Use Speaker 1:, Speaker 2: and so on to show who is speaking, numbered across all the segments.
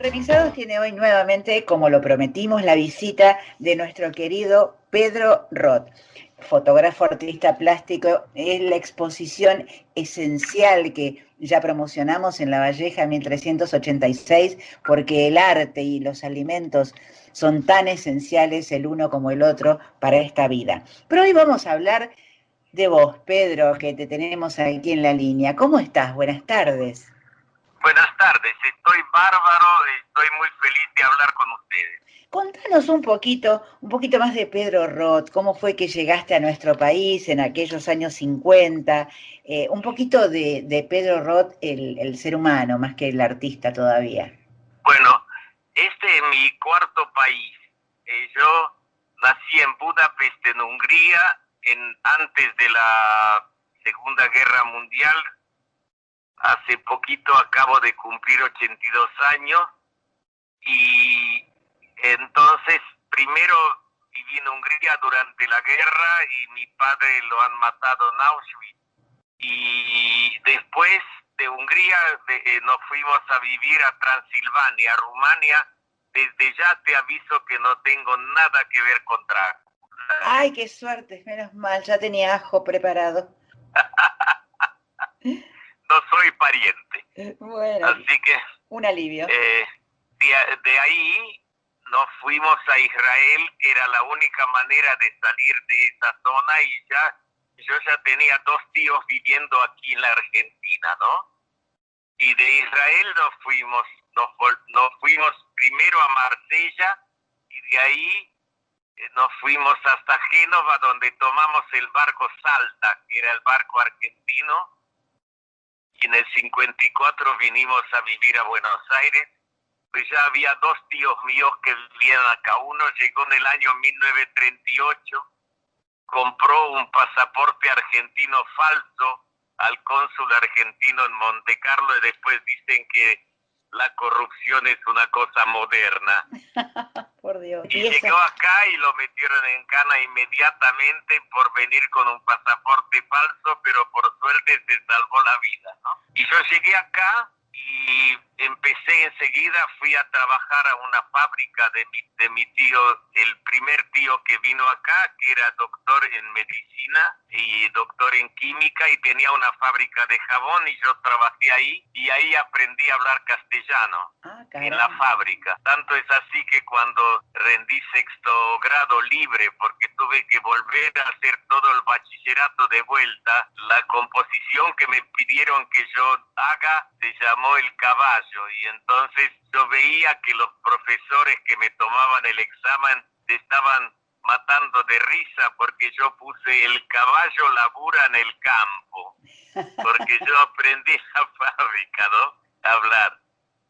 Speaker 1: Remixados tiene hoy nuevamente, como lo prometimos, la visita de nuestro querido Pedro Roth, fotógrafo, artista plástico. Es la exposición esencial que ya promocionamos en La Valleja 1386, porque el arte y los alimentos son tan esenciales el uno como el otro para esta vida. Pero hoy vamos a hablar de vos, Pedro, que te tenemos aquí en la línea. ¿Cómo estás? Buenas tardes.
Speaker 2: Buenas tardes, estoy bárbaro, estoy muy feliz de hablar con ustedes.
Speaker 1: Contanos un poquito más de Pedro Roth, cómo fue que llegaste a nuestro país en aquellos años 50, un poquito de Pedro Roth, el ser humano, más que el artista todavía.
Speaker 2: Bueno, este es mi cuarto país. Yo nací en Budapest, en Hungría, antes de la Segunda Guerra Mundial. Hace poquito acabo de cumplir 82 años y entonces primero viví en Hungría durante la guerra y mi padre lo han matado en Auschwitz. Y después de Hungría nos fuimos a vivir a Transilvania, Rumania. Desde ya te aviso que no tengo nada que ver con Dracula.
Speaker 1: Ay, qué suerte, menos mal, ya tenía ajo preparado.
Speaker 2: No soy pariente.
Speaker 1: Bueno,
Speaker 2: Así que
Speaker 1: un alivio.
Speaker 2: de ahí nos fuimos a Israel, que era la única manera de salir de esa zona, y yo ya tenía 2 tíos viviendo aquí en la Argentina, ¿no? Y de Israel nos fuimos primero a Marsella y de ahí nos fuimos hasta Génova, donde tomamos el barco Salta, que era el barco argentino, y en el 54 vinimos a vivir a Buenos Aires. Pues ya había 2 tíos míos que vivían acá. Uno llegó en el año 1938, compró un pasaporte argentino falso al cónsul argentino en Monte Carlo, y después dicen que la corrupción es una cosa moderna.
Speaker 1: Por Dios.
Speaker 2: Y llegó acá y lo metieron en cana inmediatamente por venir con un pasaporte falso, pero por suerte se salvó la vida, ¿no? Y yo llegué acá y empecé enseguida, fui a trabajar a una fábrica de mi tío, el primer tío que vino acá, que era doctor en medicina y doctor en química, y tenía una fábrica de jabón, y yo trabajé ahí, y ahí aprendí a hablar castellano en la fábrica. Tanto es así que cuando rendí 6º grado libre, porque tuve que volver a hacer todo el bachillerato de vuelta, la composición que me pidieron que yo haga se llamó El Caballo, y entonces yo veía que los profesores que me tomaban el examen se estaban matando de risa porque yo puse el caballo labura en el campo, porque yo aprendí en la fábrica, ¿no?, a hablar.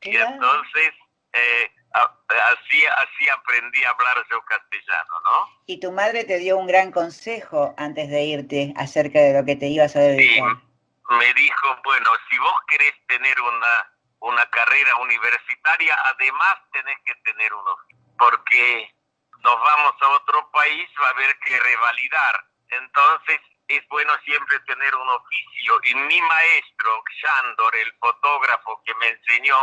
Speaker 2: Y entonces así aprendí a hablar yo castellano, ¿no?
Speaker 1: Y tu madre te dio un gran consejo antes de irte acerca de lo que te ibas a dedicar.
Speaker 2: Sí, me dijo, bueno, si vos querés tener una carrera universitaria, además tenés que tener un oficio, porque nos vamos a otro país, va a haber que revalidar. Entonces es bueno siempre tener un oficio. Y mi maestro, Sándor, el fotógrafo que me enseñó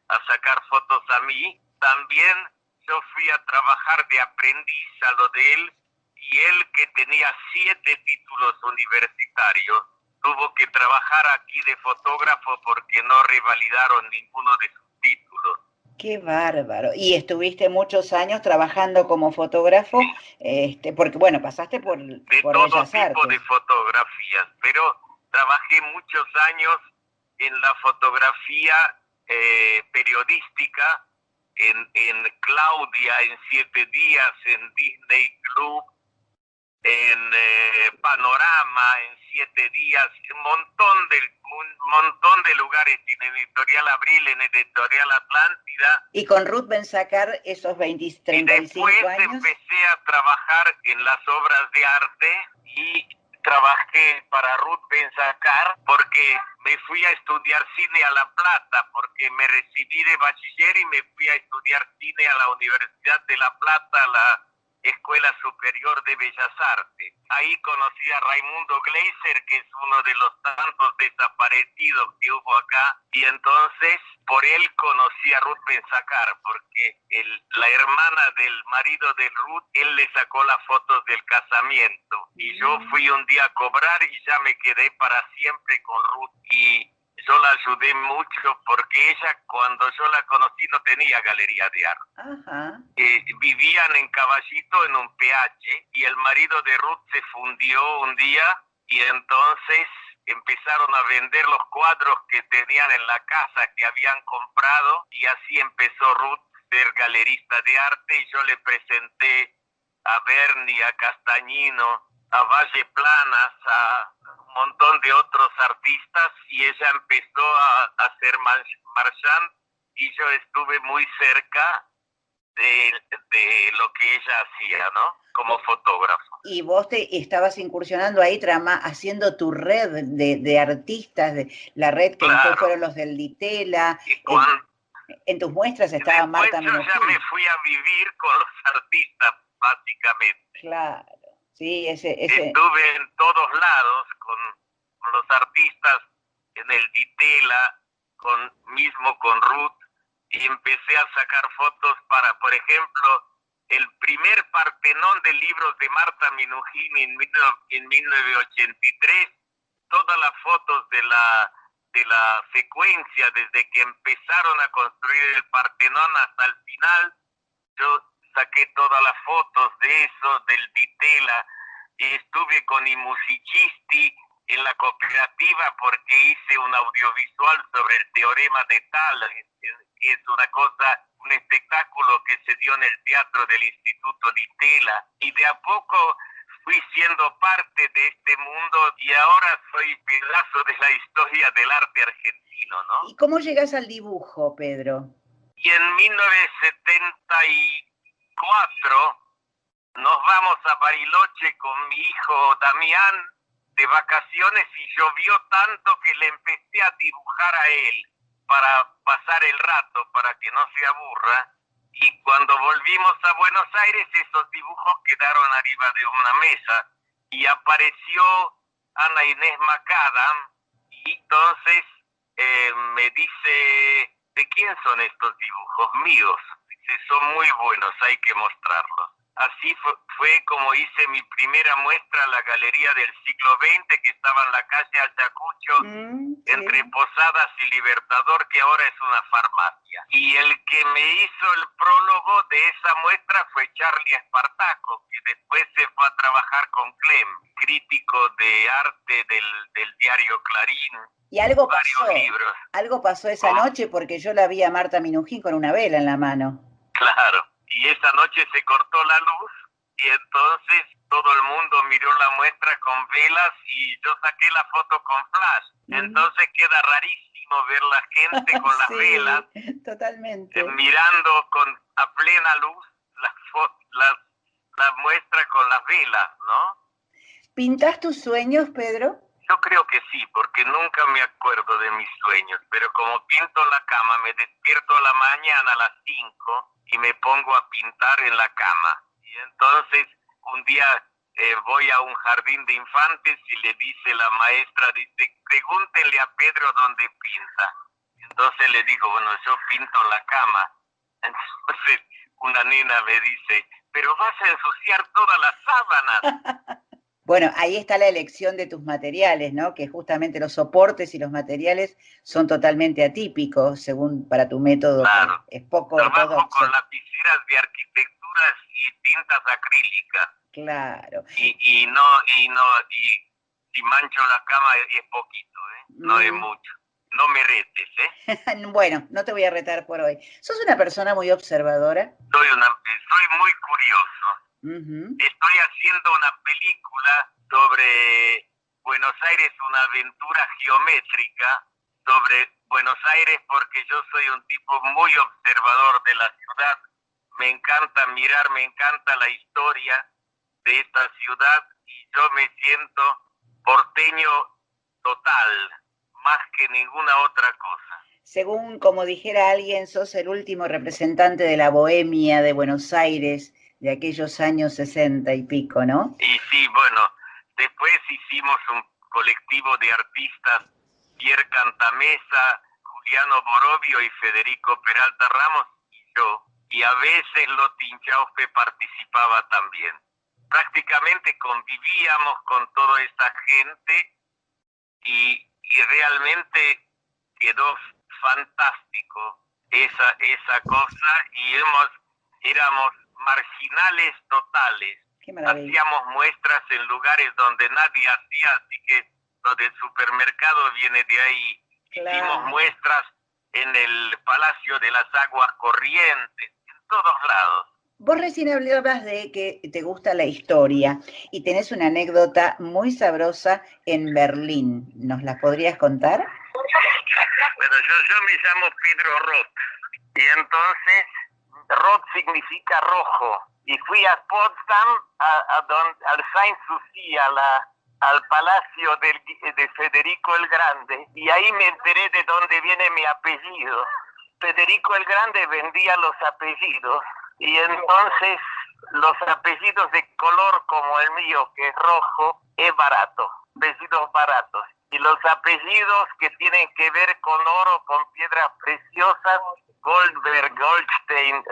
Speaker 2: a sacar fotos a mí, también yo fui a trabajar de aprendiz a lo de él, y él, que tenía 7 títulos universitarios, tuvo que trabajar aquí de fotógrafo porque no revalidaron ninguno de sus títulos.
Speaker 1: ¡Qué bárbaro! Y estuviste muchos años trabajando como fotógrafo, sí. Porque bueno, pasaste por
Speaker 2: todo
Speaker 1: Bellas
Speaker 2: tipo
Speaker 1: Artes.
Speaker 2: de fotografías, pero trabajé muchos años en la fotografía periodística, en Claudia, en 7 días, en Disney Club, en Panorama, en 7 días, un montón de lugares, en Editorial Abril, en Editorial Atlántida.
Speaker 1: Y con Ruth Bensacar esos 20, 35
Speaker 2: años. Y después
Speaker 1: años.
Speaker 2: Empecé a trabajar en las obras de arte, y trabajé para Ruth Bensacar porque me fui a estudiar cine a La Plata, porque me recibí de bachiller y me fui a estudiar cine a la Universidad de La Plata, Escuela Superior de Bellas Artes. Ahí conocí a Raimundo Gleiser, que es uno de los tantos desaparecidos que hubo acá, y entonces por él conocí a Ruth Benzacar, porque la hermana del marido de Ruth, él le sacó las fotos del casamiento, y yo fui un día a cobrar y ya me quedé para siempre con Ruth, y yo la ayudé mucho porque ella, cuando yo la conocí, no tenía galería de arte.
Speaker 1: Ajá.
Speaker 2: Vivían en Caballito, en un PH, y el marido de Ruth se fundió un día, y entonces empezaron a vender los cuadros que tenían en la casa que habían comprado, y así empezó Ruth a ser galerista de arte, y yo le presenté a Berni, a Castañino, a Valle Planas, a un montón de otros artistas, y ella empezó a hacer marchand, y yo estuve muy cerca de lo que ella hacía, ¿no? Como fotógrafo.
Speaker 1: Y vos te estabas incursionando ahí, haciendo tu red de artistas, de la red que después fueron los del Ditela. En tus muestras estaba Marta Minujín.
Speaker 2: Yo ya me fui a vivir con los artistas, básicamente.
Speaker 1: Claro, sí,
Speaker 2: Estuve en todos lados con los artistas, en el Ditela, mismo con Ruth, y empecé a sacar fotos para, por ejemplo, el primer Partenón de libros de Marta Minujín en 1983, todas las fotos de la secuencia, desde que empezaron a construir el Partenón hasta el final, yo saqué todas las fotos de eso, del Ditela, y estuve con I Musicisti en la cooperativa porque hice un audiovisual sobre el teorema de Tal, es una cosa, un espectáculo que se dio en el teatro del Instituto Ditela, y de a poco fui siendo parte de este mundo, y ahora soy pedazo de la historia del arte argentino, ¿no?
Speaker 1: ¿Y cómo llegas al dibujo, Pedro?
Speaker 2: Y en 1974 nos vamos a Bariloche con mi hijo Damián de vacaciones, y llovió tanto que le empecé a dibujar a él para pasar el rato, para que no se aburra, y cuando volvimos a Buenos Aires esos dibujos quedaron arriba de una mesa, y apareció Ana Inés Macadam, y entonces me dice, ¿de quién son estos dibujos? Míos. Dice, son muy buenos, hay que mostrarlos. Así fue como hice mi primera muestra a la Galería del Siglo XX, que estaba en la calle Ayacucho, entre Posadas y Libertador, que ahora es una farmacia. Y el que me hizo el prólogo de esa muestra fue Charlie Espartaco, que después se fue a trabajar con Clem, crítico de arte del diario Clarín.
Speaker 1: Y algo pasó esa noche, porque yo la vi a Marta Minujín con una vela en la mano.
Speaker 2: Claro. Y esa noche se cortó la luz, y entonces todo el mundo miró la muestra con velas, y yo saqué la foto con flash. Entonces queda rarísimo ver la gente con las velas.
Speaker 1: Totalmente.
Speaker 2: Mirando a plena luz la muestra con las velas, ¿no?
Speaker 1: ¿Pintás tus sueños, Pedro?
Speaker 2: Yo creo que sí, porque nunca me acuerdo de mis sueños, pero como pinto en la cama, me despierto a la mañana a las 5 y me pongo a pintar en la cama. Y entonces un día voy a un jardín de infantes y le dice la maestra, dice, pregúntenle a Pedro dónde pinta. Entonces le digo, bueno, yo pinto en la cama. Entonces una nena me dice, pero vas a ensuciar todas las sábanas.
Speaker 1: Bueno, ahí está la elección de tus materiales, ¿no? Que justamente los soportes y los materiales son totalmente atípicos, según para tu método.
Speaker 2: Claro.
Speaker 1: Es poco
Speaker 2: ortodoxo.
Speaker 1: Trabajo
Speaker 2: con lapiceras de arquitecturas y tintas acrílicas.
Speaker 1: Claro.
Speaker 2: Y si mancho la cama es poquito, no es mucho. No me retes,
Speaker 1: Bueno, no te voy a retar por hoy. ¿Sos una persona muy observadora?
Speaker 2: Soy muy curioso. Estoy haciendo una película sobre Buenos Aires, una aventura geométrica sobre Buenos Aires, porque yo soy un tipo muy observador de la ciudad. Me encanta mirar, me encanta la historia de esta ciudad, y yo me siento porteño total, más que ninguna otra cosa.
Speaker 1: Según como dijera alguien, sos el último representante de la bohemia de Buenos Aires, de aquellos años 60 y pico, ¿no?
Speaker 2: Y sí, bueno, después hicimos un colectivo de artistas, Pierre Cantamesa, Juliano Borovio y Federico Peralta Ramos y yo, y a veces Loti Inchaufe participaba también. Prácticamente convivíamos con toda esa gente y realmente quedó fantástico esa cosa y éramos marginales totales.
Speaker 1: Qué maravilla.
Speaker 2: Hacíamos muestras en lugares donde nadie hacía, así que lo del supermercado viene de ahí.
Speaker 1: Claro.
Speaker 2: Hicimos muestras en el Palacio de las Aguas Corrientes, en todos lados.
Speaker 1: Vos recién hablabas de que te gusta la historia y tenés una anécdota muy sabrosa en Berlín. ¿Nos la podrías contar?
Speaker 2: Bueno, yo me llamo Pedro Roth y entonces Roth significa rojo. Y fui a Potsdam, al Saint-Souci, al palacio de Federico el Grande, y ahí me enteré de dónde viene mi apellido. Federico el Grande vendía los apellidos, y entonces los apellidos de color como el mío, que es rojo, es barato, apellidos baratos. Y los apellidos que tienen que ver con oro, con piedras preciosas, Goldberg, Goldstein,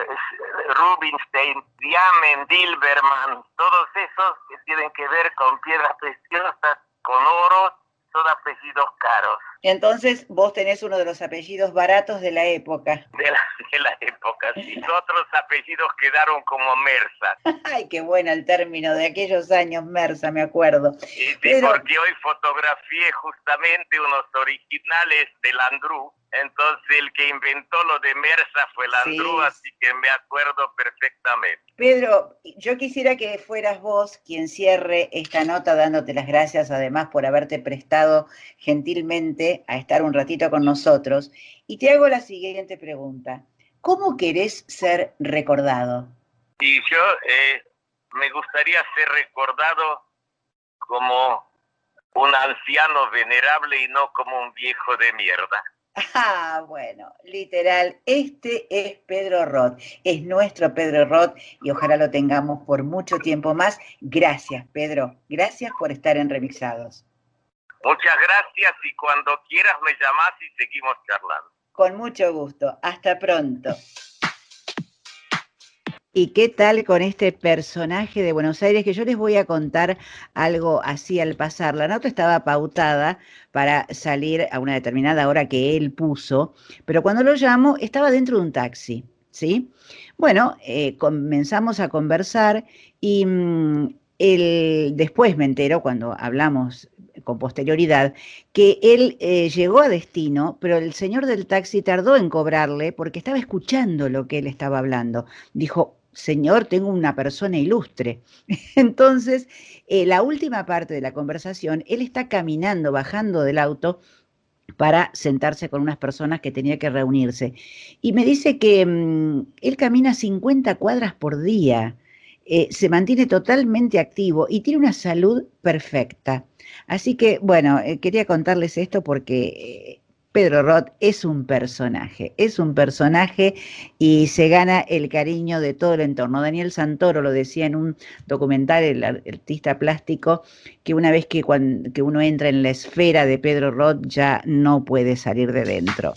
Speaker 2: Rubinstein, Diamen, Dilberman, todos esos que tienen que ver con piedras preciosas, con oro, son apellidos caros.
Speaker 1: Entonces vos tenés uno de los apellidos baratos de la época.
Speaker 2: De la época, sí. Otros apellidos quedaron como Mersa.
Speaker 1: Ay, qué bueno el término de aquellos años, Mersa, me acuerdo.
Speaker 2: Pero... porque hoy fotografié justamente unos originales de Landru. Entonces el que inventó lo de Mersa fue Landru, sí. Así que me acuerdo perfectamente.
Speaker 1: Pedro, yo quisiera que fueras vos quien cierre esta nota dándote las gracias además por haberte prestado gentilmente a estar un ratito con nosotros. Y te hago la siguiente pregunta. ¿Cómo querés ser recordado?
Speaker 2: Y yo me gustaría ser recordado como un anciano venerable y no como un viejo de mierda.
Speaker 1: Ah, bueno, literal, este es Pedro Roth, es nuestro Pedro Roth y ojalá lo tengamos por mucho tiempo más. Gracias, Pedro, gracias por estar en Remixados.
Speaker 2: Muchas gracias y cuando quieras me llamás y seguimos charlando.
Speaker 1: Con mucho gusto, hasta pronto. ¿Y qué tal con este personaje de Buenos Aires? Que yo les voy a contar algo así al pasar. La nota estaba pautada para salir a una determinada hora que él puso, pero cuando lo llamo estaba dentro de un taxi, ¿sí? Bueno, comenzamos a conversar y después me entero, cuando hablamos con posterioridad, que él llegó a destino, pero el señor del taxi tardó en cobrarle porque estaba escuchando lo que él estaba hablando. Dijo: señor, tengo una persona ilustre. Entonces, la última parte de la conversación, él está caminando, bajando del auto para sentarse con unas personas que tenía que reunirse. Y me dice que él camina 50 cuadras por día, se mantiene totalmente activo y tiene una salud perfecta. Así que, bueno, quería contarles esto porque Pedro Roth es un personaje y se gana el cariño de todo el entorno. Daniel Santoro lo decía en un documental, el artista plástico, que una vez que uno entra en la esfera de Pedro Roth ya no puede salir de dentro.